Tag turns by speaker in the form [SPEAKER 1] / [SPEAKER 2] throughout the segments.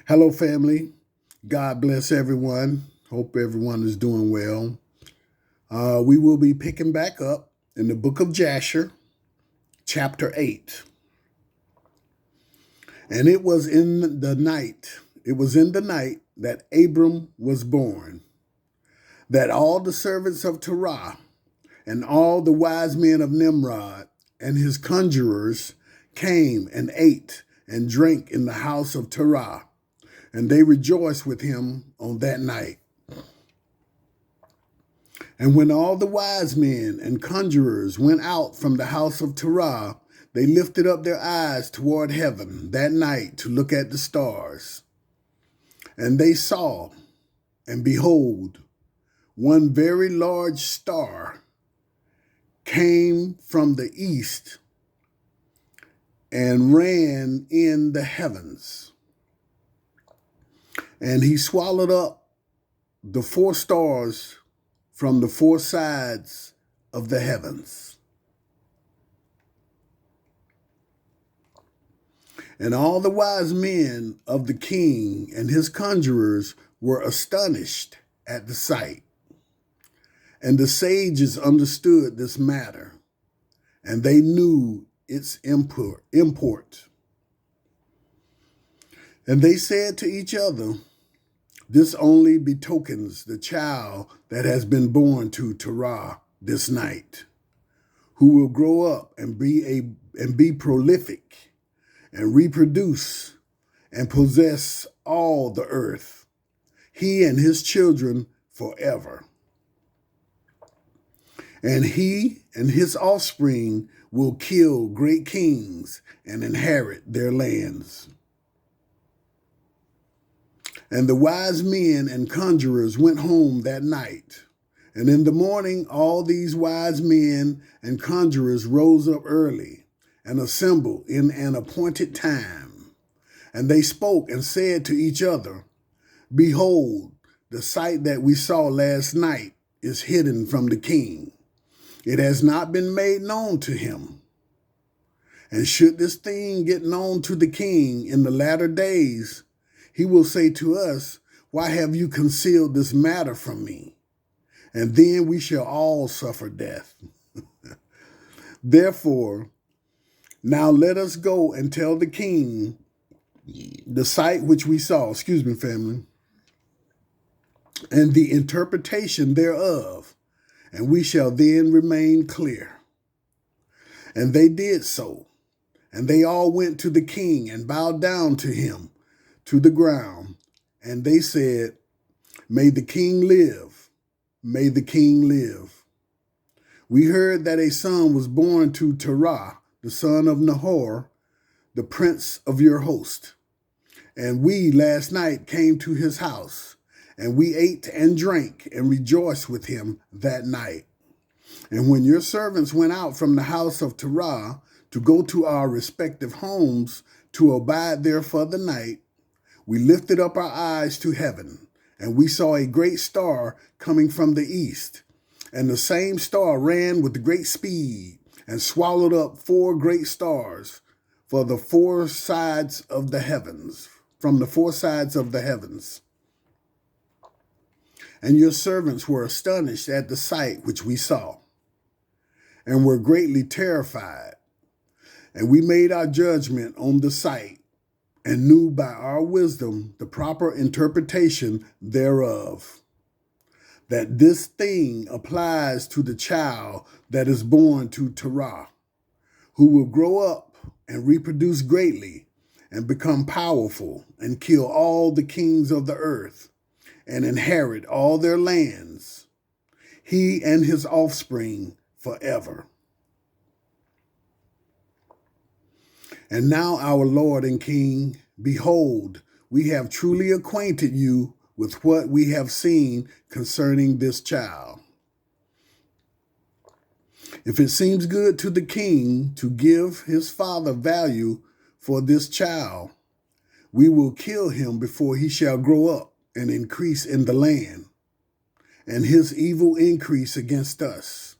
[SPEAKER 1] Hello, family. God bless everyone. Hope everyone is doing well. We will be picking back up in the book of Jasher, chapter 8. And it was in the night that Abram was born, that all the servants of Terah and all the wise men of Nimrod and his conjurers came and ate and drank in the house of Terah, and they rejoiced with him on that night. And when all the wise men and conjurers went out from the house of Terah, they lifted up their eyes toward heaven that night to look at the stars. And they saw, and behold, one very large star came from the east and ran in the heavens. And he swallowed up the four stars from the four sides of the heavens. And all the wise men of the king and his conjurers were astonished at the sight. And the sages understood this matter, and they knew its import. And they said to each other, "This only betokens the child that has been born to Terah this night, who will grow up and be prolific and reproduce and possess all the earth, he and his children forever. And he and his offspring will kill great kings and inherit their lands." And the wise men and conjurers went home that night. And in the morning, all these wise men and conjurers rose up early and assembled in an appointed time. And they spoke and said to each other, "Behold, the sight that we saw last night is hidden from the king. It has not been made known to him. And should this thing get known to the king in the latter days, he will say to us, 'Why have you concealed this matter from me?' And then we shall all suffer death. Therefore, now let us go and tell the king the sight which we saw," excuse me, family, "and the interpretation thereof, and we shall then remain clear." And they did so. And they all went to the king and bowed down to him to the ground. And they said, "May the king live. May the king live. We heard that a son was born to Terah, the son of Nahor, the prince of your host. And we last night came to his house, and we ate and drank and rejoiced with him that night. And when your servants went out from the house of Terah to go to our respective homes to abide there for the night, we lifted up our eyes to heaven, and we saw a great star coming from the east. And the same star ran with great speed and swallowed up four great stars from the four sides of the heavens. And your servants were astonished at the sight which we saw, and were greatly terrified. And we made our judgment on the sight, and knew by our wisdom the proper interpretation thereof, that this thing applies to the child that is born to Terah, who will grow up and reproduce greatly, and become powerful, and kill all the kings of the earth, and inherit all their lands, he and his offspring forever. And now, our Lord and King, behold, we have truly acquainted you with what we have seen concerning this child. If it seems good to the king to give his father value for this child, we will kill him before he shall grow up and increase in the land, and his evil increase against us,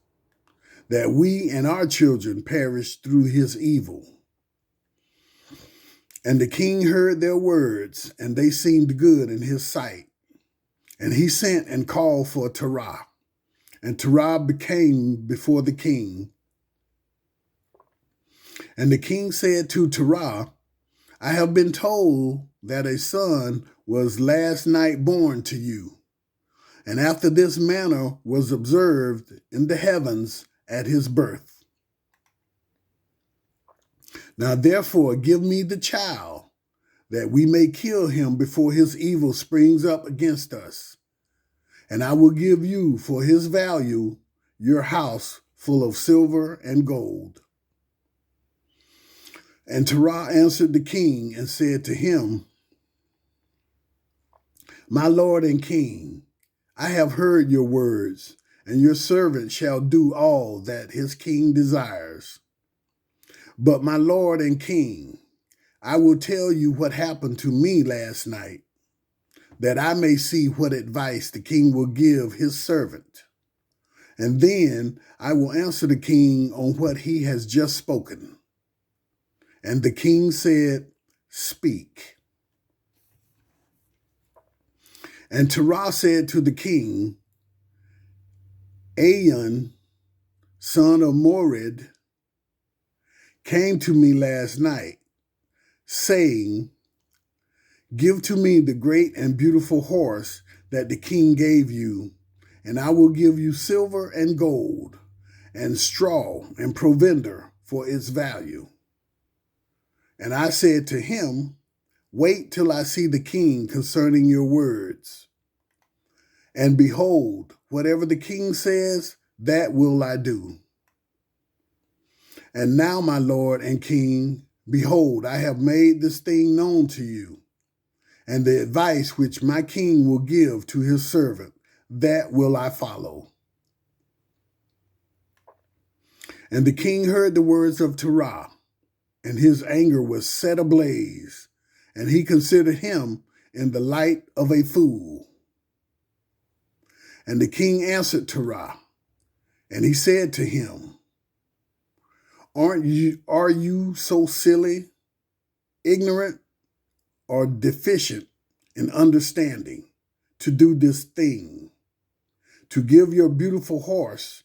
[SPEAKER 1] that we and our children perish through his evil. And the king heard their words, and they seemed good in his sight. And he sent and called for Terah. And Terah came before the king. And the king said to Terah, I have been told that a son was last night born to you, and after this manner was observed in the heavens at his birth. Now therefore give me the child, that we may kill him before his evil springs up against us. And I will give you for his value your house full of silver and gold. And Terah answered the king and said to him, My lord and king, I have heard your words, and your servant shall do all that his king desires. But my lord and king, I will tell you what happened to me last night, that I may see what advice the king will give his servant. And then I will answer the king on what he has just spoken. And the king said, Speak. And Terah said to the king, Ayon, son of Mored, came to me last night, saying, Give to me the great and beautiful horse that the king gave you, and I will give you silver and gold, and straw and provender for its value. And I said to him, Wait till I see the king concerning your words. And behold, whatever the king says, that will I do. And now, my lord and king, behold, I have made this thing known to you, and the advice which my king will give to his servant, that will I follow. And the king heard the words of Terah, and his anger was set ablaze, and he considered him in the light of a fool. And the king answered Terah, and he said to him, Are you so silly, ignorant, or deficient in understanding to do this thing, to give your beautiful horse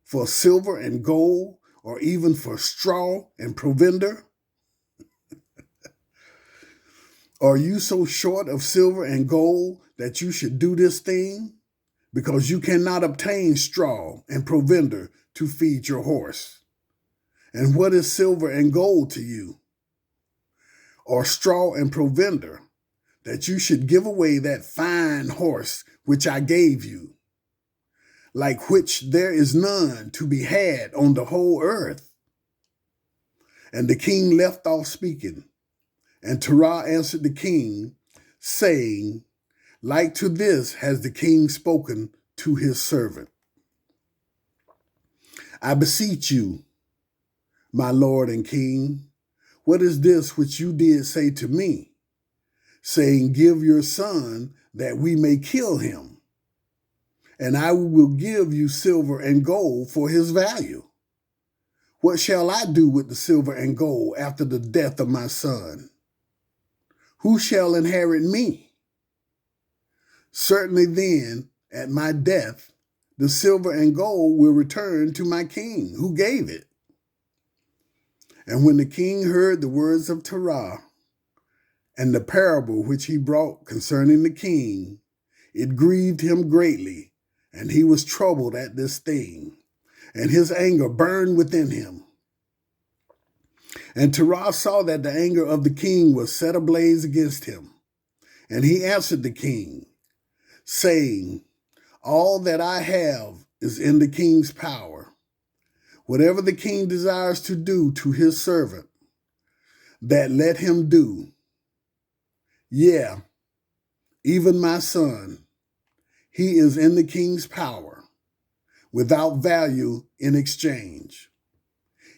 [SPEAKER 1] for silver and gold, or even for straw and provender? Are you so short of silver and gold that you should do this thing? Because you cannot obtain straw and provender to feed your horse. And what is silver and gold to you? Or straw and provender, that you should give away that fine horse which I gave you, like which there is none to be had on the whole earth? And the king left off speaking, and Terah answered the king, saying, Like to this has the king spoken to his servant. I beseech you, my lord and king, what is this which you did say to me, saying, Give your son that we may kill him, and I will give you silver and gold for his value? What shall I do with the silver and gold after the death of my son? Who shall inherit me? Certainly then, at my death, the silver and gold will return to my king, who gave it. And when the king heard the words of Terah and the parable which he brought concerning the king, it grieved him greatly, and he was troubled at this thing, and his anger burned within him. And Terah saw that the anger of the king was set ablaze against him. And he answered the king, saying, All that I have is in the king's power. Whatever the king desires to do to his servant, that let him do. Yeah, even my son, he is in the king's power, without value in exchange.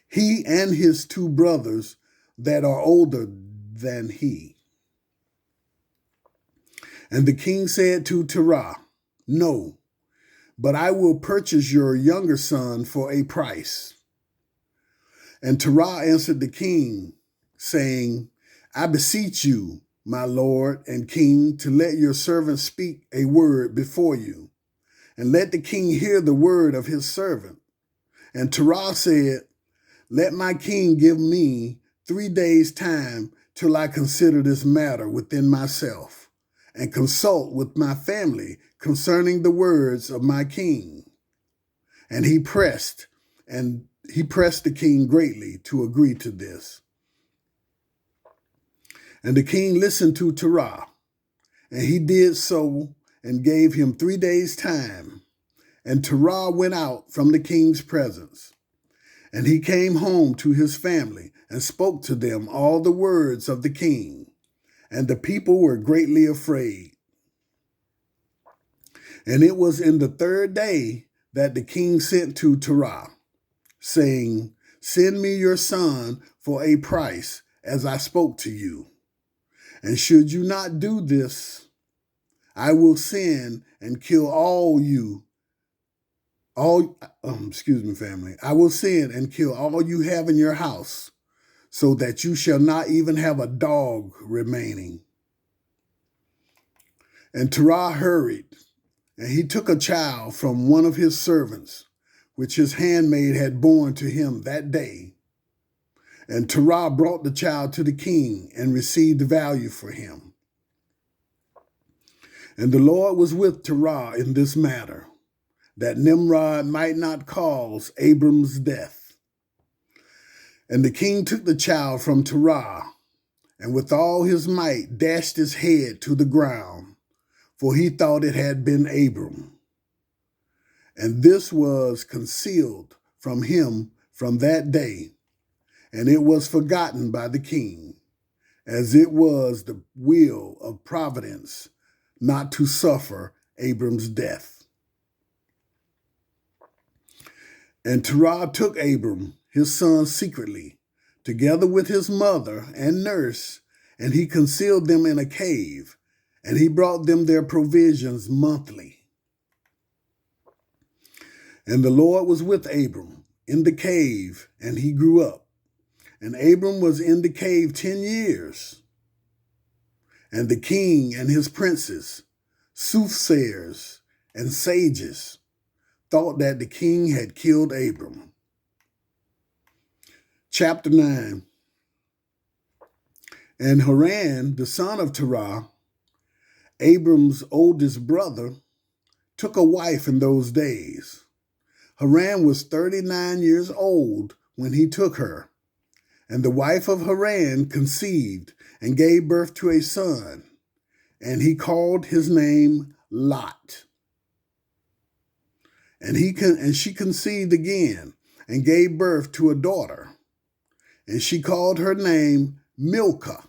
[SPEAKER 1] He and his two brothers that are older than he. And the king said to Terah, No, but I will purchase your younger son for a price. And Terah answered the king, saying, I beseech you, my Lord and King, to let your servant speak a word before you, and let the king hear the word of his servant. And Terah said, let my king give me 3 days' time till I consider this matter within myself, and consult with my family concerning the words of my king. And he pressed the king greatly to agree to this. And the king listened to Terah, and he did so and gave him 3 days' time. And Terah went out from the king's presence. And he came home to his family and spoke to them all the words of the king. And the people were greatly afraid. And it was in the 3rd day that the king sent to Terah, saying, send me your son for a price, as I spoke to you. And should you not do this, I will send and kill family. I will send and kill all you have in your house, so that you shall not even have a dog remaining. And Terah hurried, and he took a child from one of his servants, which his handmaid had borne to him that day. And Terah brought the child to the king and received value for him. And the Lord was with Terah in this matter, that Nimrod might not cause Abram's death. And the king took the child from Terah, and with all his might dashed his head to the ground, for he thought it had been Abram. And this was concealed from him from that day, and it was forgotten by the king, as it was the will of providence not to suffer Abram's death. And Terah took Abram, his son, secretly, together with his mother and nurse, and he concealed them in a cave, and he brought them their provisions monthly. And the Lord was with Abram in the cave, and he grew up. And Abram was in the cave 10 years. And the king and his princes, soothsayers and sages, thought that the king had killed Abram. Chapter 9. And Haran, the son of Terah, Abram's oldest brother, took a wife in those days. Haran was 39 years old when he took her. And the wife of Haran conceived and gave birth to a son, and he called his name Lot. And she conceived again and gave birth to a daughter, and she called her name Milcah.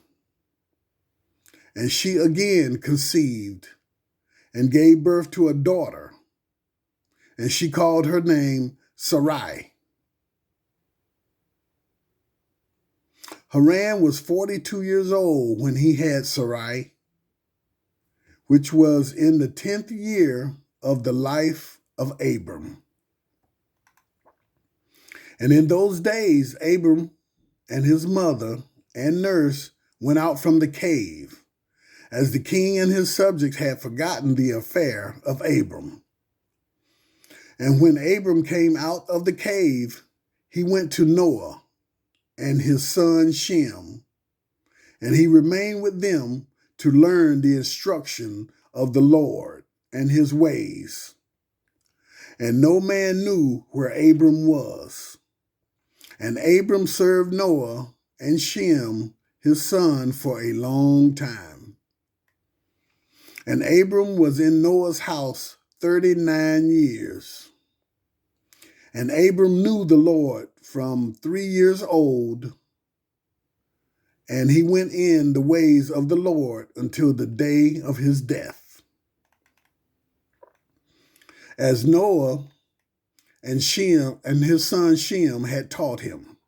[SPEAKER 1] And she again conceived and gave birth to a daughter, and she called her name Sarai. Haran was 42 years old when he had Sarai, which was in the 10th year of the life of Abram. And in those days, Abram and his mother and nurse went out from the cave, as the king and his subjects had forgotten the affair of Abram. And when Abram came out of the cave, he went to Noah and his son Shem, and he remained with them to learn the instruction of the Lord and his ways. And no man knew where Abram was. And Abram served Noah and Shem, his son, for a long time. And Abram was in Noah's house 39 years. And Abram knew the Lord from 3 years old, and he went in the ways of the Lord until the day of his death. As Noah and Shem and his son Shem had taught him,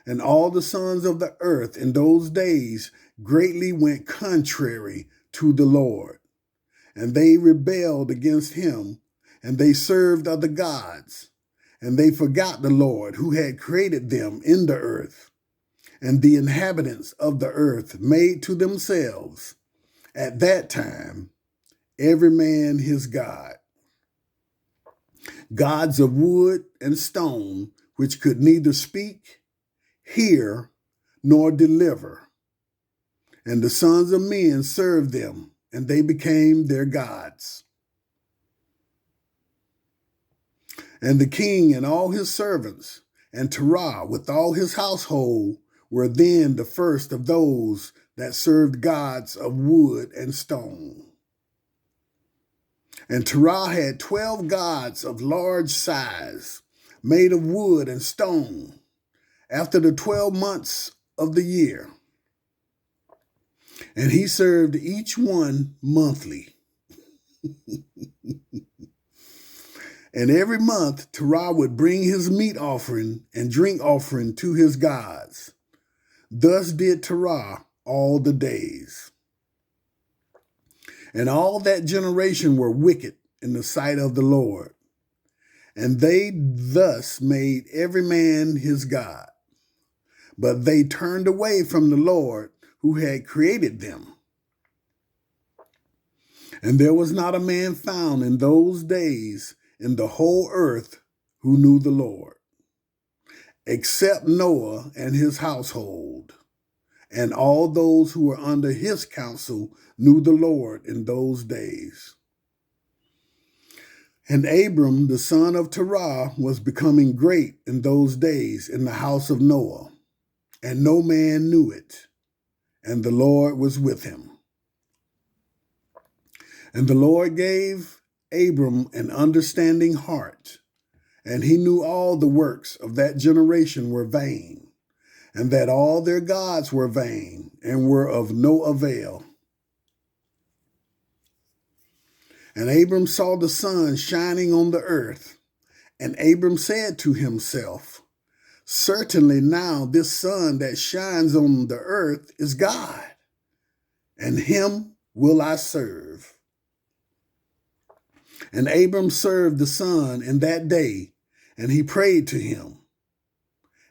[SPEAKER 1] and all the sons of the earth in those days greatly went contrary to the Lord, and they rebelled against him, and they served other gods. And they forgot the Lord who had created them in the earth. and the inhabitants of the earth made to themselves at that time every man his god, gods of wood and stone, which could neither speak, hear, nor deliver. And the sons of men served them, and they became their gods. And the king and all his servants, and Terah with all his household, were then the first of those that served gods of wood and stone. And Terah had 12 gods of large size, made of wood and stone, after the 12 months of the year. And he served each one monthly. And every month Terah would bring his meat offering and drink offering to his gods. Thus did Terah all the days. And all that generation were wicked in the sight of the Lord. And they thus made every man his god. But they turned away from the Lord who had created them. And there was not a man found in those days in the whole earth who knew the Lord, except Noah and his household. And all those who were under his counsel knew the Lord in those days. And Abram, the son of Terah, was becoming great in those days in the house of Noah, and no man knew it, and the Lord was with him. And the Lord gave Abram an understanding heart, and he knew all the works of that generation were vain, and that all their gods were vain and were of no avail. And Abram saw the sun shining on the earth, and Abram said to himself, "Certainly now this sun that shines on the earth is God, and him will I serve." And Abram served the sun in that day, and he prayed to him.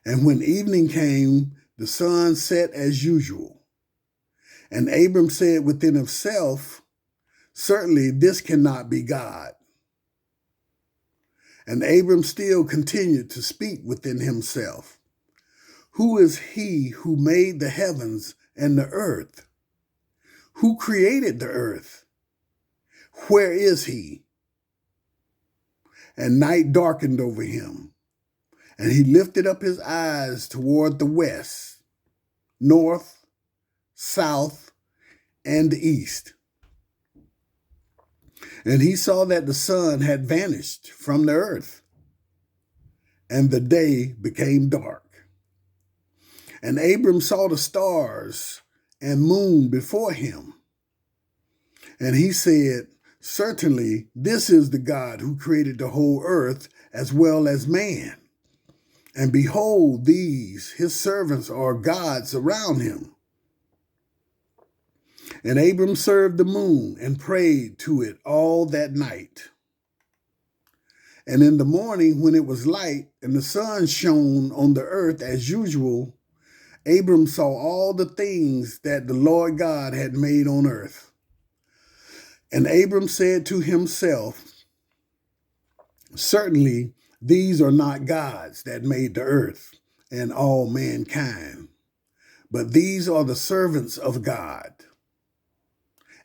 [SPEAKER 1] And when evening came, the sun set as usual. And Abram said within himself, "Certainly this cannot be God." And Abram still continued to speak within himself, "Who is he who made the heavens and the earth? Who created the earth? Where is he?" And night darkened over him, and he lifted up his eyes toward the west, north, south, and east. And he saw that the sun had vanished from the earth, and the day became dark. And Abram saw the stars and moon before him. And he said, "Certainly this is the God who created the whole earth as well as man. And behold, these, his servants, are gods around him." And Abram served the moon and prayed to it all that night. And in the morning, when it was light and the sun shone on the earth as usual, Abram saw all the things that the Lord God had made on earth. And Abram said to himself, "Certainly these are not gods that made the earth and all mankind, but these are the servants of God."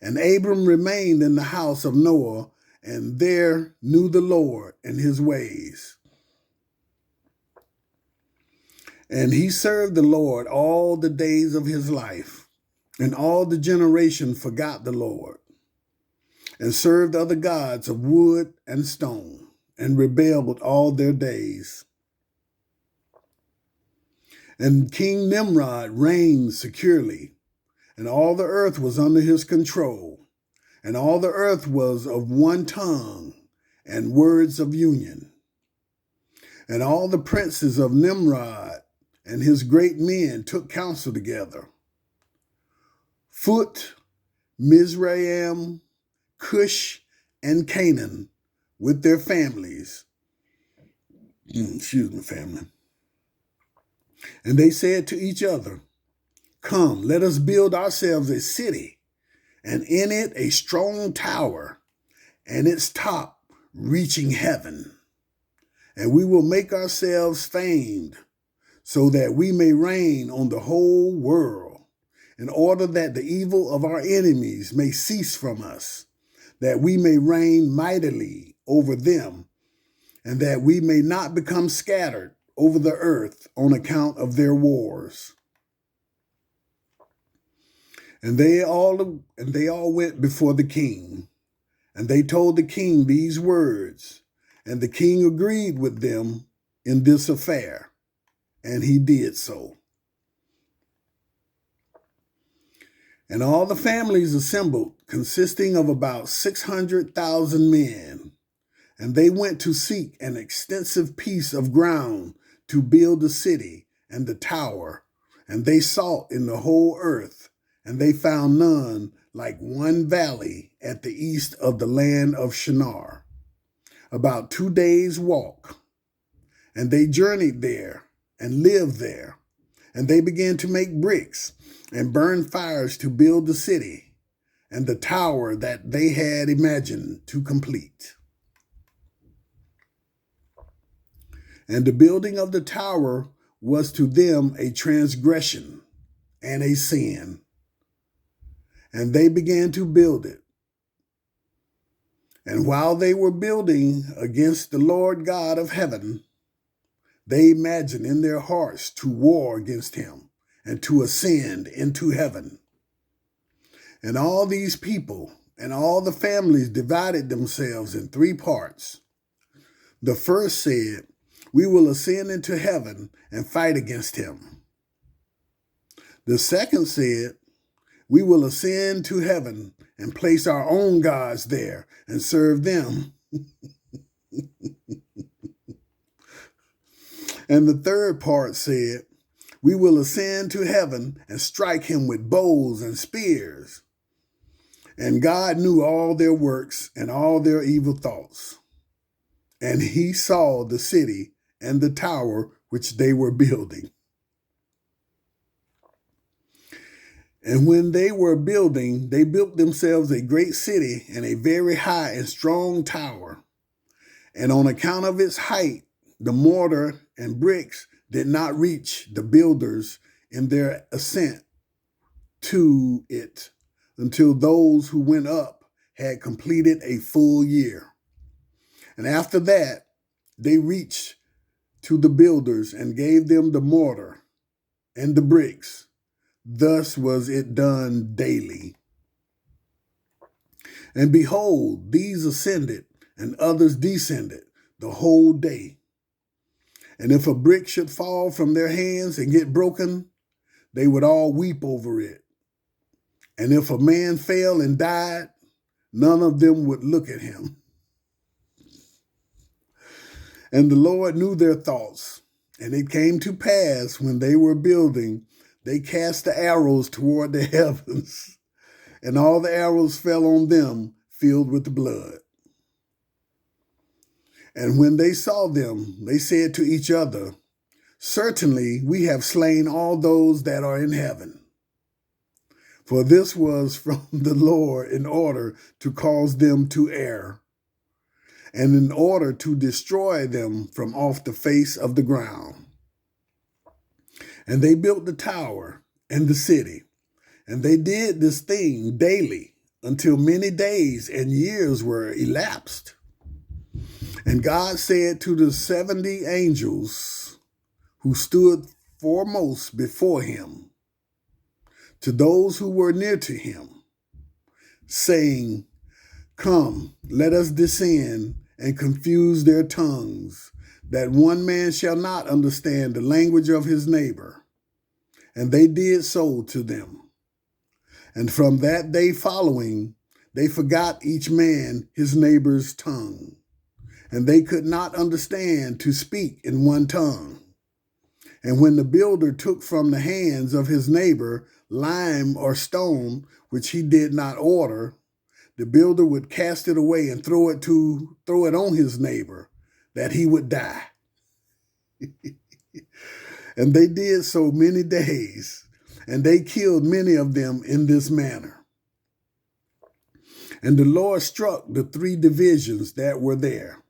[SPEAKER 1] And Abram remained in the house of Noah, and there knew the Lord and his ways. And he served the Lord all the days of his life, and all the generation forgot the Lord, and served other gods of wood and stone, and rebelled all their days. And King Nimrod reigned securely, and all the earth was under his control, and all the earth was of one tongue and words of union. And all the princes of Nimrod and his great men took counsel together. Phut, Mizraim, Cush, and Canaan with their families. Family. And they said to each other, "Come, let us build ourselves a city, and in it a strong tower, and its top reaching heaven. And we will make ourselves famed, so that we may reign on the whole world, in order that the evil of our enemies may cease from us, that we may reign mightily over them, and that we may not become scattered over the earth on account of their wars." And they all went before the king, and they told the king these words, and the king agreed with them in this affair, and he did so. And all the families assembled, consisting of about 600,000 men, and they went to seek an extensive piece of ground to build the city and the tower, and they sought in the whole earth, and they found none like one valley at the east of the land of Shinar, about 2 days' walk. And they journeyed there and lived there, and they began to make bricks and burn fires to build the city and the tower that they had imagined to complete. And the building of the tower was to them a transgression and a sin. And they began to build it. And while they were building against the Lord God of heaven, they imagined in their hearts to war against him and to ascend into heaven. And all these people and all the families divided themselves in 3 parts. The first said, "We will ascend into heaven and fight against him." The second said, "We will ascend to heaven and place our own gods there and serve them." And the third part said, "We will ascend to heaven and strike him with bows and spears." And God knew all their works and all their evil thoughts. And he saw the city and the tower which they were building. And when they were building, they built themselves a great city and a very high and strong tower. And on account of its height, the mortar and bricks did not reach the builders in their ascent to it until those who went up had completed a full year. And after that, they reached to the builders and gave them the mortar and the bricks. Thus was it done daily. And behold, these ascended and others descended the whole day. And if a brick should fall from their hands and get broken, they would all weep over it. And if a man fell and died, none of them would look at him. And the Lord knew their thoughts. And it came to pass when they were building, they cast the arrows toward the heavens, and all the arrows fell on them, filled with blood. And when they saw them, they said to each other, "Certainly we have slain all those that are in heaven." For this was from the Lord in order to cause them to err, and in order to destroy them from off the face of the ground. And they built the tower and the city, and they did this thing daily until many days and years were elapsed. And God said to the 70 angels who stood foremost before him, to those who were near to him, saying, "Come, let us descend and confuse their tongues, that one man shall not understand the language of his neighbor." And they did so to them. And from that day following, they forgot each man his neighbor's tongue, and they could not understand to speak in one tongue. And when the builder took from the hands of his neighbor lime or stone, which he did not order, the builder would cast it away and throw it on his neighbor, that he would die. And they did so many days, and they killed many of them in this manner. And the Lord struck the 3 divisions that were there,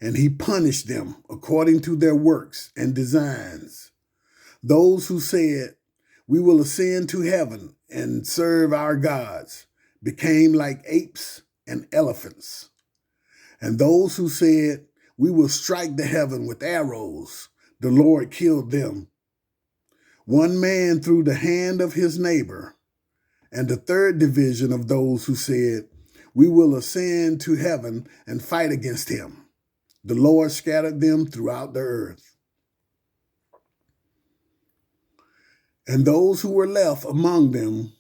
[SPEAKER 1] and he punished them according to their works and designs. Those who said, "We will ascend to heaven and serve our gods," became like apes and elephants. And those who said, "We will strike the heaven with arrows," the Lord killed them. One man through the hand of his neighbor. And the 3rd division of those who said, "We will ascend to heaven and fight against him," the Lord scattered them throughout the earth. And those who were left among them,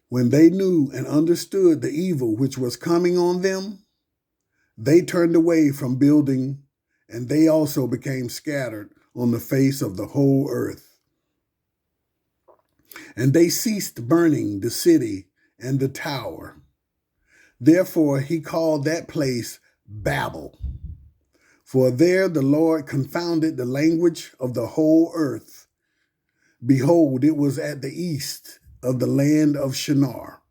[SPEAKER 1] when they knew and understood the evil which was coming on them, they turned away from building, and they also became scattered on the face of the whole earth. And they ceased burning the city and the tower. Therefore he called that place Babel, for there the Lord confounded the language of the whole earth. Behold, it was at the east of the land of Shinar.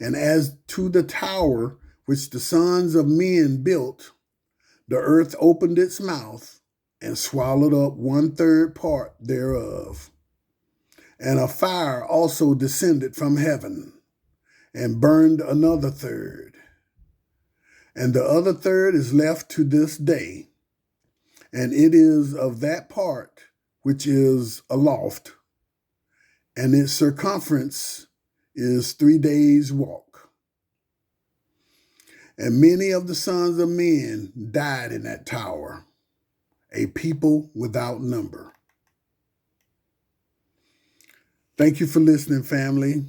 [SPEAKER 1] And as to the tower which the sons of men built, the earth opened its mouth and swallowed up 1/3 part thereof. And a fire also descended from heaven and burned another 1/3. And the other 1/3 is left to this day, and it is of that part which is aloft, and its circumference is 3 days' walk. And many of the sons of men died in that tower, a people without number. Thank you for listening, family.